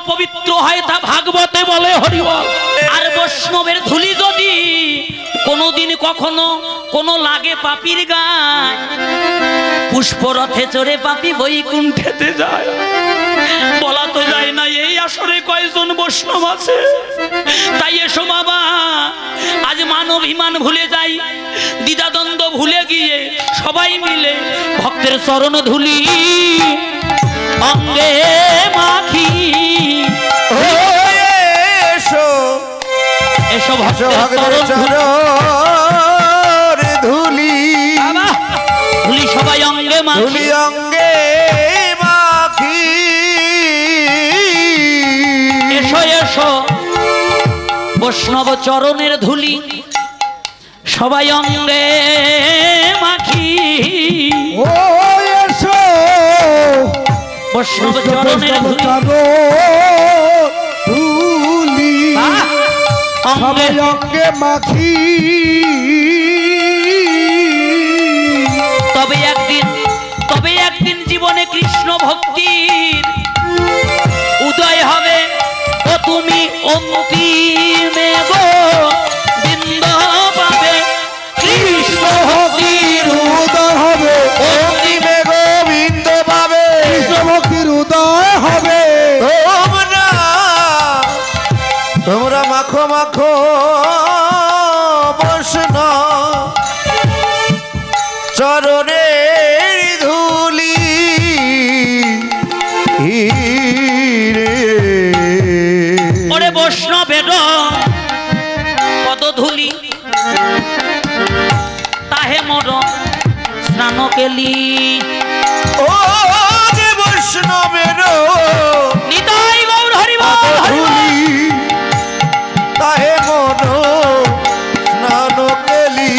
অপবিত্র হয় তা ভাগবতে বলে হরি বল। আর বৈষ্ণবের ধুলি যদি কোনোদিন কখনো কোনো লাগে পাপীর গায়, পুষ্পরথে চড়ে পাপী বৈকুণ্ঠেতে যায়। বলা তো যায় না এই আসরে কয়জন বৈষ্ণব আছে। তাই এসো বাবা, আজ মান অভিমান ভুলে যাই, দ্বিধাদ্বন্দ্ব ভুলে গিয়ে সবাই মিলে ভক্তের চরণ ধুলি অঙ্গে মাখি। এসো এসো ভক্তের চরণ ধুলি ধুলি সবাই অঙ্গে মাখি, অঙ্গে মাখি। এসো এসো বৈষ্ণব চরণের ধুলি সবাই অঙ্গে মাখি। ও এসো বৈষ্ণব চরণের ধুলি অঙ্গে অঙ্গে মাখি। তবে একদিন জীবনে কৃষ্ণ ভক্তির উদয় হবে। ও তুমি অন্তিমে গো বিন্দ পাবে, কৃষ্ণ ভক্তির উদয় হবে। অন্তিমে গোবিন্দ পাবে, কৃষ্ণ ভক্তির উদয় হবে। তোমরা মাখো মাখো বৈষ্ণব চরণের ধুলি ওরে বৈষ্ণবের পদধূলি তাহে মর স্নান কেলি। ও যে বৈষ্ণবের নিতাই গৌর হরি বল হরি বল। তাহে মন স্নান কেলি।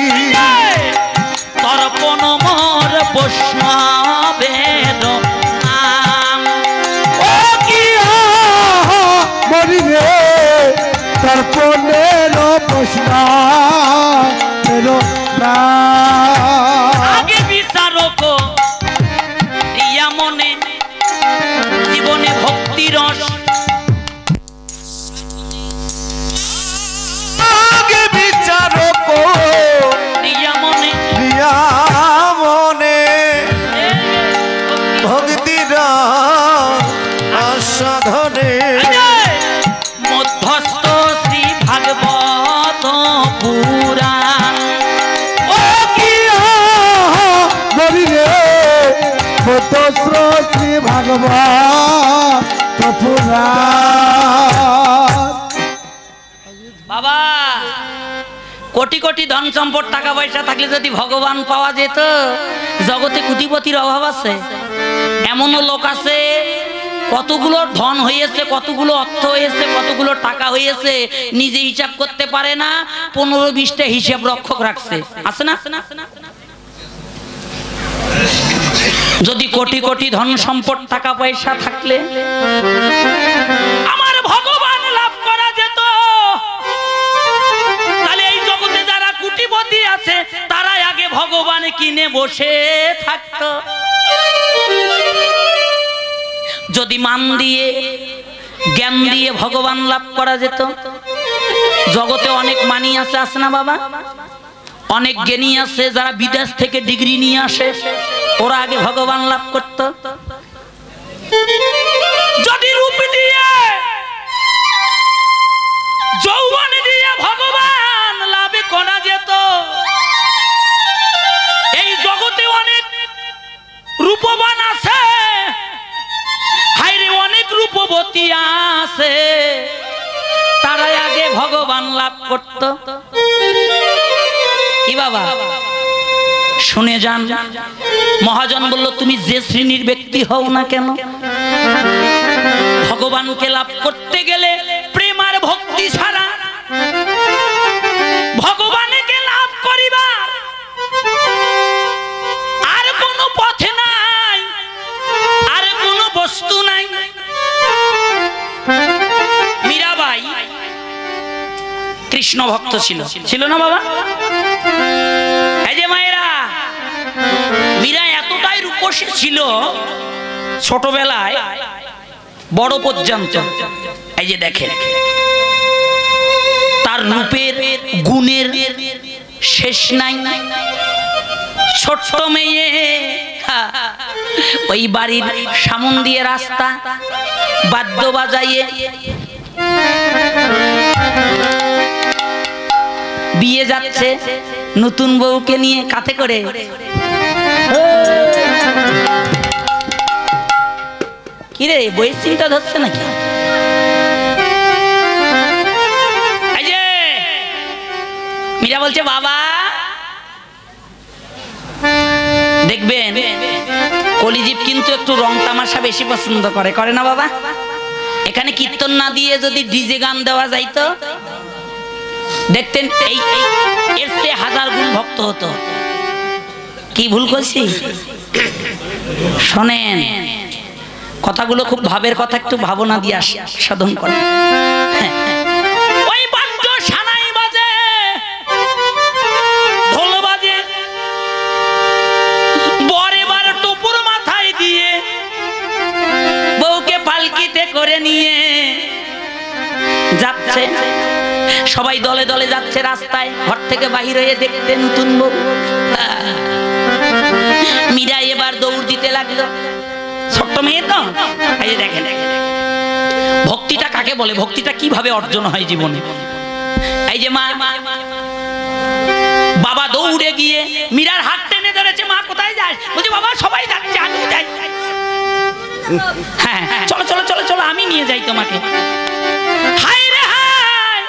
তর্পণ মোর বৈষ্ণবের নাম। ও কি মরিবে তর্পণের বৈষ্ণবের নাম। আগে বিচারক ইয়া মনে জীবনে ভক্তি রস। আগে বিচারক ইয়া মনে মনে ভক্তির আস্বাদনে মধ্যস্থ শ্রী ভাগবত পুরাণ। ও কি মরিলে মধ্যস্থ শ্রী ভাগবত পুরাণ। বাবা কোটি কোটি ধন সম্পদ টাকা পয়সা থাকলে যদি ভগবান পাওয়া যেত, জগতে কোটিপতির অভাব আছে? এমনও লোক আছে কতগুলো ধন হয়েছে, কতগুলো অর্থ হয়েছে, কতগুলো টাকা হয়েছে, নিজে হিসাব করতে পারে না, 15-20টা হিসাব রক্ষক রাখছে। আছে না? যদি কোটি কোটি ধন সম্পদ টাকা পয়সা থাকলে আমার ভগবান লাভ করা যেত, তাহলে এই জগতে যারা কোটিপতি আছে তারাই আগে ভগবান কিনে বসে থাকতো। যদি মান দিয়ে জ্ঞান দিয়ে ভগবান লাভ করা যেত, জগতে অনেক মানি আছে, আছে না বাবা? অনেক জ্ঞানী আছে যারা বিদেশ থেকে ডিগ্রি নিয়ে আসে, ওরা আগে ভগবান লাভ করত। যদি রূপ দিয়ে যৌবন দিয়ে ভগবান লাভ করা যেত, এই জগতে অনেক রূপবান আছে, হায়রে অনেক রূপবতী আছে, তারাই আগে ভগবান লাভ করত। কি বাবা শুনে যান। মহাজন বলল তুমি যে শ্রেণীর ব্যক্তি হও না কেন, ভগবানকে লাভ করতে গেলে প্রেম আর ভক্তি ছাড়া ভগবানকে লাভ করিবার আর কোনো পথ নাই, আর কোনো বস্তু নাই। মীরাবাই কৃষ্ণ ভক্ত ছিল, ছিল না বাবা? এই যে মায়েরা, মীরা এতটাই রূপসী ছিল, ছোটবেলায় বড় পর্যন্ত। এই যে দেখেন তার রূপের গুণের শেষ নাই। ছোট্ট মেয়ে, ওই বাড়ির সামন দিয়ে রাস্তা, বাদ্য বাজাইয়ে বিয়ে যাচ্ছে নতুন বউকে নিয়ে কাঁধে করে। কিরে বইয়ের চিন্তা ধরছে নাকি? মীরা বলছে বাবা, দেখবেন কলিজীব কিন্তু একটু রং তামাশা বেশি পছন্দ করে, করে না বাবা? এখানে কীর্তন না দিয়ে যদি ডিজে গান দেওয়া যাইতো দেখতেন এই এর চেয়ে 1000 গুণ ভক্ত হতো। কি ভুল করছি? শোনেন কথাগুলো খুব ভাবের কথা, একটু ভাবনা দিয়ে সাধন করে। ওই বাদ্য সানাই বাজে, ঢোল বাজে, বর এবার টুপুর মাথায় দিয়ে বউকে পালকিতে করে নিয়ে যাচ্ছে। সবাই দলে দলে যাচ্ছে রাস্তায়, ঘর থেকে বাহির হয়ে দেখতে নতুন বউ। মীরা এবার দৌড় দিতে লাগলো। ছোট্ট মেয়ে তো, এই যে দেখেন ভক্তিটা কাকে বলে, ভক্তিটা কিভাবে অর্জন হয় জীবনে। এই যে মা, বাবা দৌড়ে গিয়ে মীরার হাত টেনে ধরেছে। মা কোথায় যাস? বলছে বাবা সবাই যাচ্ছে, আমি যাই। হ্যাঁ চলো চলো চলো চলো, আমি নিয়ে যাই তোমাকে। হায় রে হায়,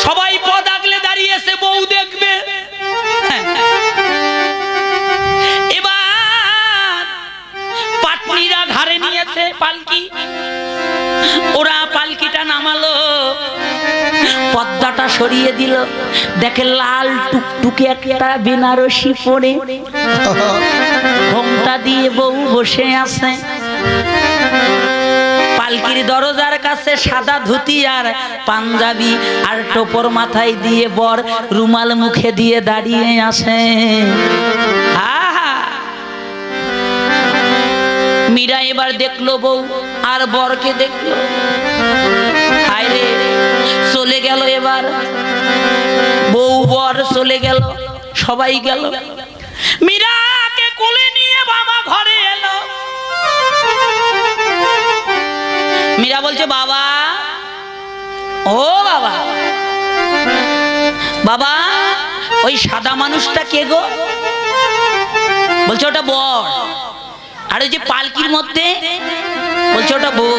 সবাই পদ আগলে দাঁড়িয়েছে, বউ দেখবে। এবার পাটনিরা ঘাড়ে নিয়েছে পালকি, ওরা পালকিটা নামালো, পর্দাটা সরিয়ে দিল। দেখে লাল টুকটুকে একটা বেনারসি পরে ঘোমটা দিয়ে বউ বসে আছে। পালকির দরজার কাছে সাদা ধুতি আর পাঞ্জাবি আর টোপর মাথায় দিয়ে বর রুমাল মুখে দিয়ে দাঁড়িয়ে আছে। মীরা এবার দেখলো বউ আর বরকে দেখলো। হায় রে, চলে গেল। এবার বউ বর চলে গেল, সবাই গেল। মীরাকে কোলে নিয়ে বাবা ঘরে এলো। মীরা বলছে বাবা, ও বাবা, বাবা ওই সাদা মানুষটা কে গো? বলছে ওটা বর। আর ওই যে পালকির মধ্যে, বলছে ওটা বউ।